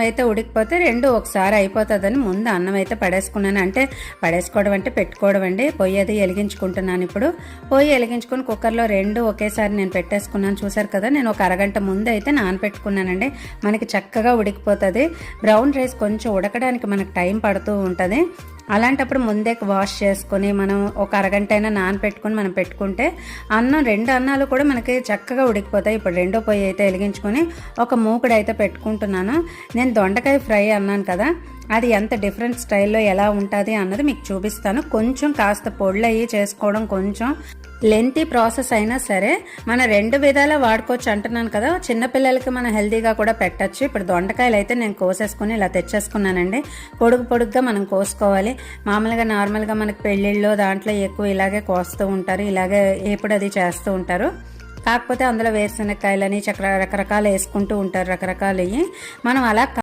అయితే ఉడికిపోతే రెండు ఒకసారి అయిపోతుందని ముందు అన్నం అయితే పడేసుకున్నాను. అంటే పడేసుకోవడం అంటే పెట్టుకోవడం అండి. పొయ్యి అది వెలిగించుకుంటున్నాను. ఇప్పుడు పొయ్యి వెలిగించుకుని కుక్కర్లో రెండు ఒకేసారి నేను పెట్టేసుకున్నాను. చూసారు కదా, నేను ఒక అరగంట ముందు అయితే నానపెట్టుకున్నానండి. మనకి చక్కగా ఉడికిపోతుంది. బ్రౌన్ రైస్ కొంచెం ఉడకడానికి మనకు టైం పడుతూ ఉంటుంది. అలాంటప్పుడు ముందే వాష్ చేసుకొని మనం ఒక అరగంట అయినా నానపెట్టుకుని మనం పెట్టుకుంటే రెండు అన్నాలు కూడా మనకి చక్కగా ఉడికిపోతాయి. ఇప్పుడు రెండో పొయ్యి అయితే వెలిగించుకొని ఒక మూకుడు అయితే పెట్టుకుంటున్నాను. నేను దొండకాయ ఫ్రై అన్నాను కదా, అది ఎంత డిఫరెంట్ స్టైల్లో ఎలా ఉంటుంది అన్నది మీకు చూపిస్తాను. కొంచెం కాస్త పొళ్ళు అయ్యి చేసుకోవడం కొంచెం లెంతీ ప్రాసెస్ అయినా సరే మన రెండు విధాలా వాడుకోవచ్చు అంటున్నాను కదా. చిన్నపిల్లలకి మనం హెల్తీగా కూడా పెట్టచ్చు. ఇప్పుడు దొండకాయలు అయితే నేను కోసేసుకుని ఇలా తెచ్చేసుకున్నానండి. పొడుగ్గా మనం కోసుకోవాలి. మామూలుగా నార్మల్గా మనకి పెళ్ళిళ్ళలో దాంట్లో ఎక్కువ ఇలాగే కోస్తూ ఉంటారు, ఇలాగే ఎప్పుడు అది చేస్తూ ఉంటారు. కాకపోతే అందులో వేరుశనక్కాయలని రకరకాలు వేసుకుంటూ ఉంటారు, రకరకాలు. మనం అలా